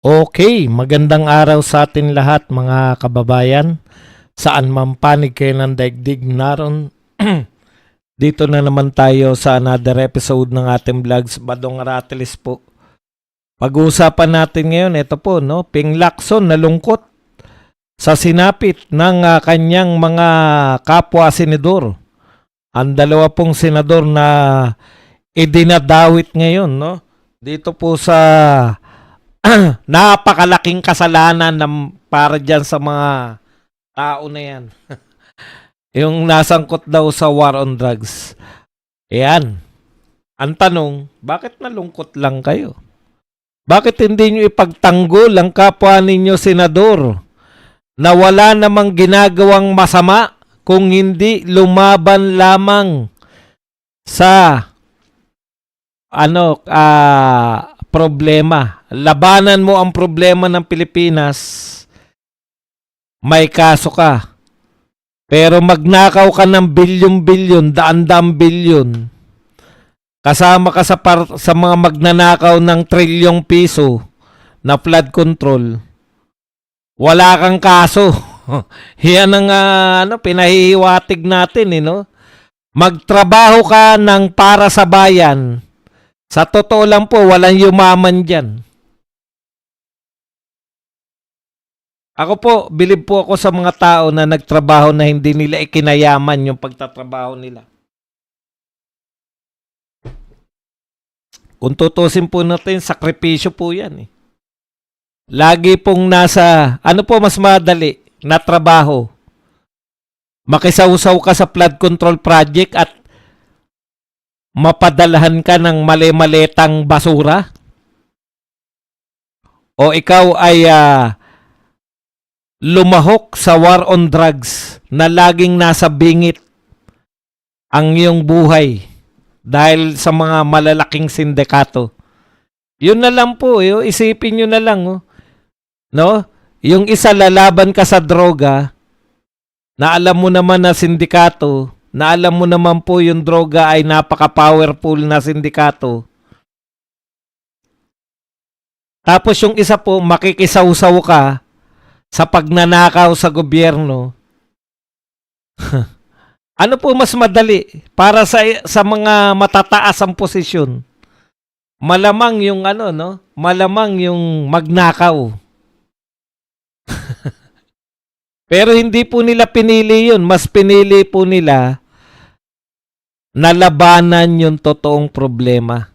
Okay, magandang araw sa atin lahat mga kababayan. Saan man panig kayo ng daigdig naroon. Dito na naman tayo sa another episode ng ating vlogs, Badong Aratilis po. Pag-uusapan natin ngayon, ito po, no? Ping Lacson nalungkot sa sinapit ng kanyang mga kapwa senador. Ang dalawa pong senador na idinadawit ngayon, no? Dito po sa napakalaking kasalanan para dyan sa mga tao na yan. Yung nasangkot daw sa war on drugs. Ayan. Ang tanong, bakit nalungkot lang kayo? Bakit hindi nyo ipagtanggol ang kapwa ninyo senador na wala namang ginagawang masama kung hindi lumaban lamang sa problema. Labanan mo ang problema ng Pilipinas, may kaso ka. Pero magnakaw ka ng bilyon-bilyon, daan-daang bilyon, kasama ka sa mga magnanakaw ng trilyong piso na flood control, wala kang kaso. Yan ang pinahihiwatig natin, no? Magtrabaho ka ng para sa bayan. Sa totoo lang po, walang yumaman dyan. Ako po, bilib po ako sa mga tao na nagtrabaho na hindi nila ikinayaman yung pagtatrabaho nila. Kung tutusin po natin, sakripisyo po yan. Lagi pong nasa, ano po mas madali na trabaho? Makisawsaw ka sa flood control project at mapadalahan ka ng mali-malitang basura? O ikaw ay lumahok sa war on drugs na laging nasa bingit ang iyong buhay dahil sa mga malalaking sindikato? Yun na lang po, isipin nyo na lang, no? Yung isa, lalaban ka sa droga, na alam mo naman na sindikato, na alam mo naman po yung droga ay napaka-powerful na sindikato. Tapos yung isa po, makikisawsaw ka sa pagnanakaw sa gobyerno. Ano po mas madali para sa mga matataas ang posisyon? Malamang yung malamang yung magnakaw. Pero hindi po nila pinili yun. Mas pinili po nila na labanan yung totoong problema.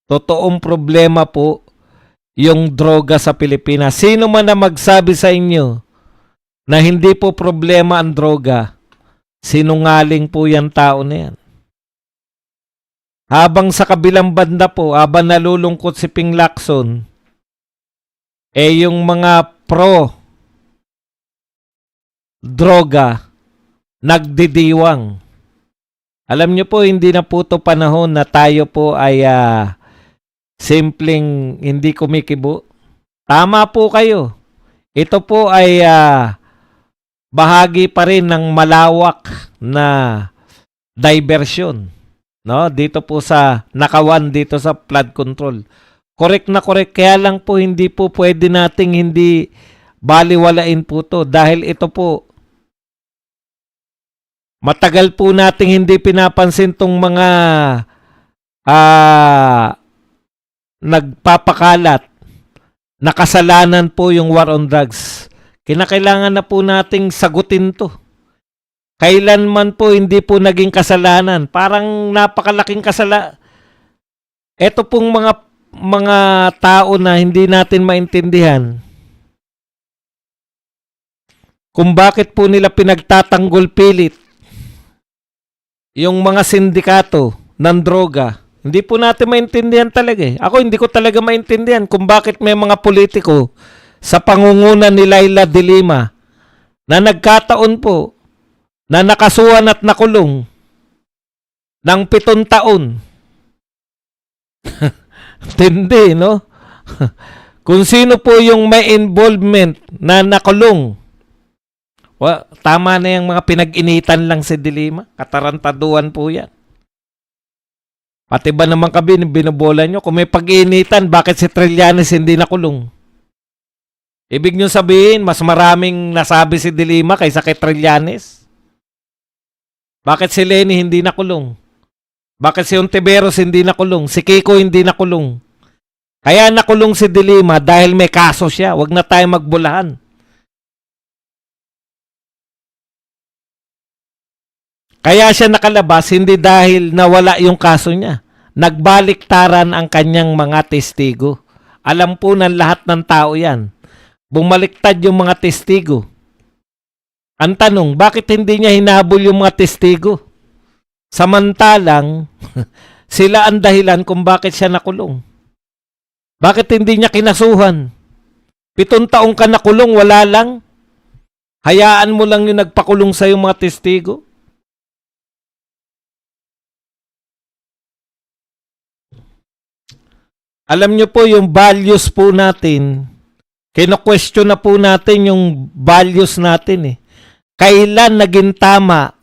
Totoong problema po yung droga sa Pilipinas. Sino man na magsabi sa inyo na hindi po problema ang droga, sinungaling po yan tao na yan. Habang sa kabilang banda po, habang nalulungkot si Ping Lacson, yung mga pro-droga nagdidiwang. Alam nyo po, hindi na po ito panahon na tayo po ay simpleng hindi kumikibo. Tama po kayo. Ito po ay bahagi pa rin ng malawak na diversion, no? Dito po sa nakawan, dito sa flood control. Correct na correct. Kaya lang po hindi po pwede nating hindi baliwalain po to dahil ito po matagal po nating hindi pinapansin tong mga nagpapakalat na kasalanan po yung war on drugs. Kinakailangan na po nating sagutin to. Kailanman po hindi po naging kasalanan. Parang napakalaking kasalanan. Ito pong mga tao na hindi natin maintindihan kung bakit po nila pinagtatanggol pilit yung mga sindikato ng droga. Hindi po natin maintindihan talaga. Ako hindi ko talaga maintindihan kung bakit may mga politiko sa pangungunan ni Laila de Lima na nagkataon po na nakasuhan at nakulong ng 7 taon. Tindi, no? Kung sino po yung may involvement na nakulong. Tama na yung mga pinag-initan lang si de Lima. Katarantaduan po yan. Pati ba naman kami binubola nyo? Kung may pag-iinitan, bakit si Trillanes hindi nakulong? Ibig nyo sabihin, mas maraming nasabi si De Lima kaysa kay Trillanes? Bakit si Lenny hindi nakulong? Bakit si Ontiveros hindi nakulong? Si Kiko hindi nakulong? Kaya nakulong si De Lima dahil may kaso siya. Huwag na tayo magbulahan. Kaya siya nakalabas hindi dahil nawala yung kaso niya. Nagbaliktaran ang kanyang mga testigo. Alam po ng lahat ng tao yan. Bumaliktad yung mga testigo. Ang tanong, bakit hindi niya hinabol yung mga testigo? Samantalang, sila ang dahilan kung bakit siya nakulong. Bakit hindi niya kinasuhan? 7 taong ka nakulong, wala lang. Hayaan mo lang yung nagpakulong sa yung mga testigo. Alam niyo po yung values po natin, kino-question na po natin yung values natin eh. Kailan naging tama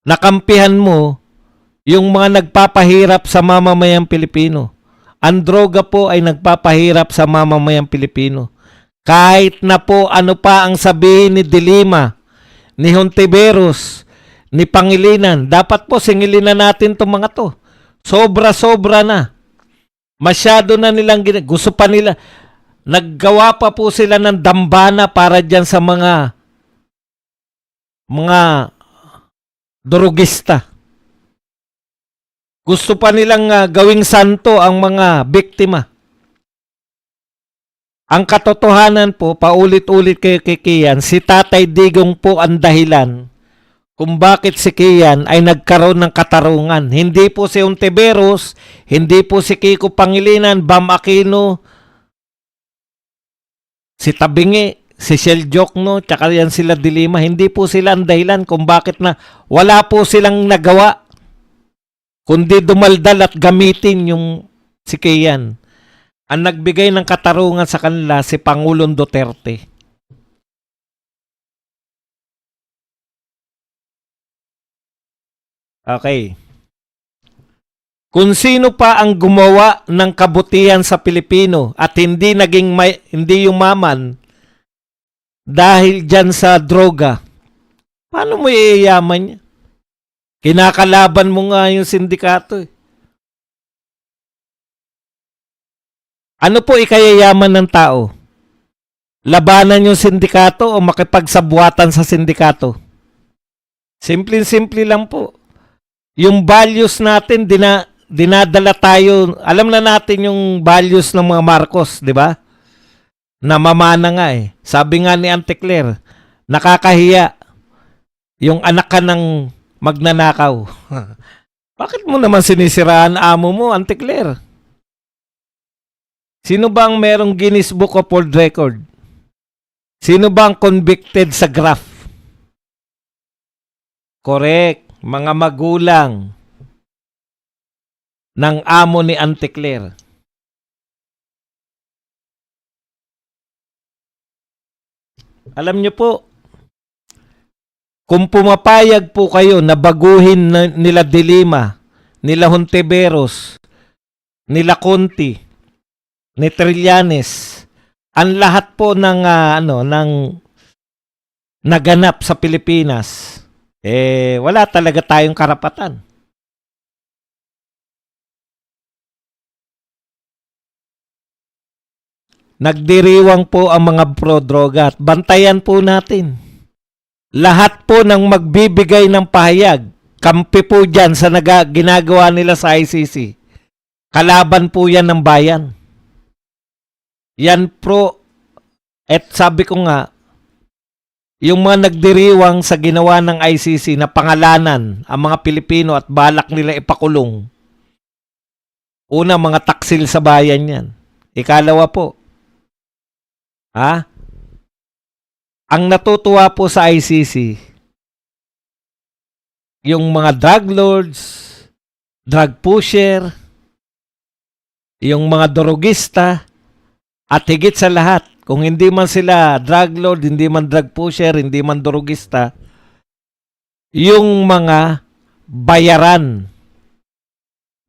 na kampihan mo yung mga nagpapahirap sa mamamayang Pilipino? Ang droga po ay nagpapahirap sa mamamayang Pilipino. Kahit na po ano pa ang sabihin ni De Lima, ni Hontiveros, ni Pangilinan, dapat po singilin na natin itong mga to. Sobra-sobra na. Masyado na nilang gusto pa nila. Naggawa pa po sila ng dambana para dyan sa mga drogista. Gusto pa nilang gawing santo ang mga biktima. Ang katotohanan po, paulit-ulit kay Kian, si Tatay Digong po ang dahilan kung bakit si Kian ay nagkaroon ng katarungan. Hindi po si Ontiveros, hindi po si Kiko Pangilinan, Bam Aquino, si Tabingi, si Shell Jokno, tsaka yan sila De Lima. Hindi po sila ang dahilan kung bakit na wala po silang nagawa, kundi dumaldal at gamitin yung si Kian. Ang nagbigay ng katarungan sa kanila si Pangulong Duterte. Okay. Kung sino pa ang gumawa ng kabutihan sa Pilipino at hindi naging hindi yumaman dahil dyan sa droga, paano mo iyayaman niya? Kinakalaban mo nga yung sindikato eh. Ano po ikayayaman ng tao? Labanan yung sindikato o makipagsabuatan sa sindikato? Simple-simple lang po. Yung values natin, dinadala tayo. Alam na natin yung values ng mga Marcos, di ba? Namamana nga eh. Sabi nga ni Auntie Claire, nakakahiya yung anak ka ng magnanakaw. Bakit mo naman sinisiraan amo mo, Auntie Claire? Sino ba ang merong Guinness Book of World Record? Sino ba ang convicted sa graft? Correct. Mga magulang ng amo ni Auntie Claire. Alam niyo po, kung pumapayag po kayo na baguhin nila De Lima, nila Hontiveros, nila Conti, ni Trillanes, ang lahat po ng ng naganap sa Pilipinas, wala talaga tayong karapatan. Nagdiriwang po ang mga pro-droga at bantayan po natin. Lahat po ng magbibigay ng pahayag, kampi po dyan sa ginagawa nila sa ICC. Kalaban po yan ng bayan. Yan pro, at sabi ko nga, yung mga nagdiriwang sa ginawa ng ICC na pangalanan ang mga Pilipino at balak nila ipakulong. Una, mga taksil sa bayan yan. Ikalawa po, ang natutuwa po sa ICC, yung mga drug lords, drug pusher, yung mga drogista, at higit sa lahat, kung hindi man sila drug lord, hindi man drug pusher, hindi man drogista, yung mga bayaran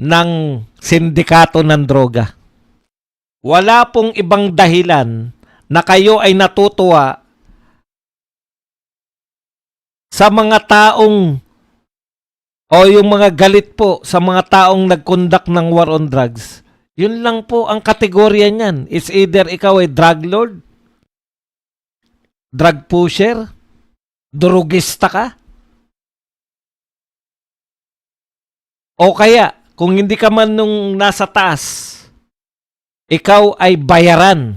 ng sindikato ng droga. Wala pong ibang dahilan na kayo ay natutuwa sa mga taong o yung mga galit po sa mga taong nag-conduct ng war on drugs. Yun lang po ang kategorya niyan. It's either ikaw ay drug lord, drug pusher, drugista ka, o kaya kung hindi ka man nung nasa taas, ikaw ay bayaran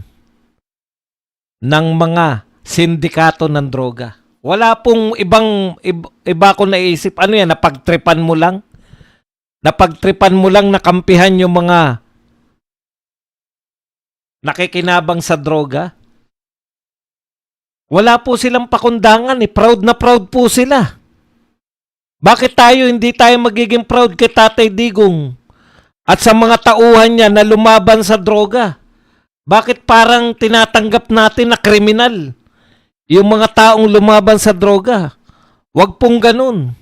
ng mga sindikato ng droga. Wala pong iba ko naisip. Ano yan, napagtripan mo lang? Napagtripan mo lang na kampihan yung mga nakikinabang sa droga? Wala po silang pakundangan eh. Proud na proud po sila. Bakit hindi tayo magiging proud kay Tatay Digong at sa mga tauhan niya na lumaban sa droga? Bakit parang tinatanggap natin na kriminal yung mga taong lumaban sa droga? Huwag pong ganun.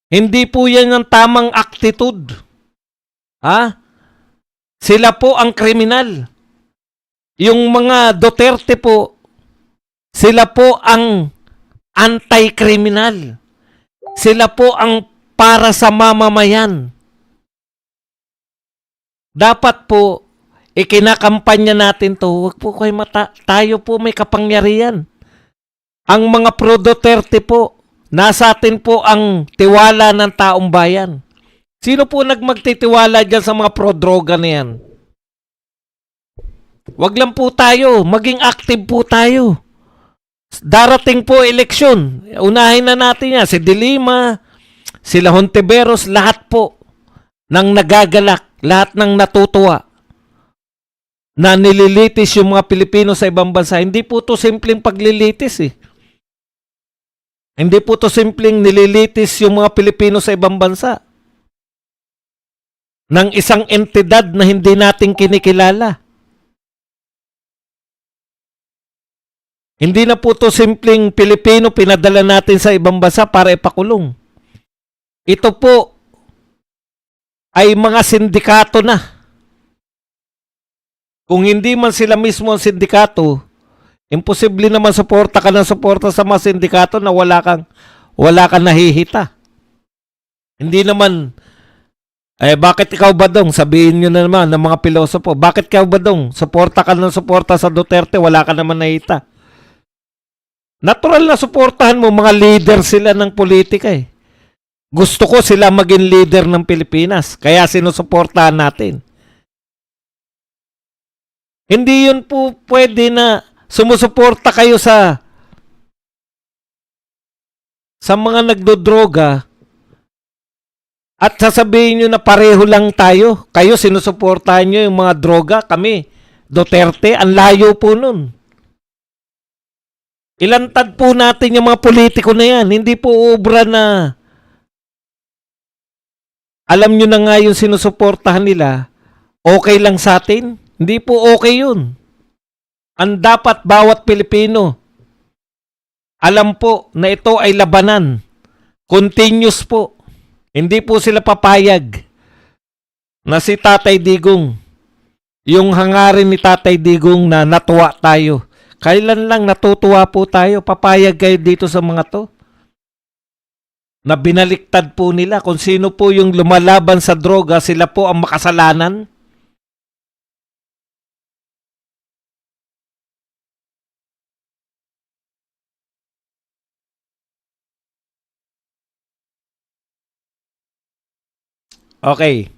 Hindi po yan ang tamang attitude. Ha? Sila po ang kriminal. Yung mga Duterte po, sila po ang anti-criminal. Sila po ang para sa mamamayan. Dapat po, ikinakampanya natin to. Huwag po kayo tayo po may kapangyarihan. Ang mga pro-Duterte po, nasa atin po ang tiwala ng taong bayan. Sino po magtitiwala dyan sa mga pro-droga na yan? Wag lang po tayo, maging active po tayo. Darating po eleksyon. Unahin na natin yan. Si Dilima, sila Hontiveros, lahat po ng nagagalak, lahat ng natutuwa na nililitis yung mga Pilipino sa ibang bansa. Hindi po to simpleng paglilitis eh. Hindi po to simpleng nililitis yung mga Pilipino sa ibang bansa ng isang entidad na hindi natin kinikilala. Hindi na po to simpleng Pilipino pinadala natin sa ibang bansa para ipakulong. Ito po ay mga sindikato na. Kung hindi man sila mismo ang sindikato, imposible naman suporta ka ng suporta sa mga sindikato na wala kang nahihita. Hindi naman, bakit ikaw ba dong? Sabihin nyo na naman ng mga pilosopo, bakit ikaw ba dong? Suporta ka ng suporta sa Duterte, wala ka naman nahihita. Natural na suportahan mo, mga leader sila ng politika eh. Gusto ko sila maging leader ng Pilipinas, kaya sinusuportahan natin. Hindi yun po pwede na sumusuporta kayo sa mga nagdodroga at sasabihin nyo na pareho lang tayo. Kayo sinusuportahan nyo yung mga droga, kami, Duterte, ang layo po nun. Ilantad po natin yung mga politiko na yan. Hindi po obra na alam nyo na nga yung sinusuportahan nila, okay lang sa atin. Hindi po okay yun. Ang dapat bawat Pilipino, alam po na ito ay labanan. Continuous po. Hindi po sila papayag na si Tatay Digong, yung hangarin ni Tatay Digong na natuwa tayo. Kailan lang natutuwa po tayo, papayag kayo dito sa mga to? Na binaliktad po nila kung sino po yung lumalaban sa droga, sila po ang makasalanan. Okay.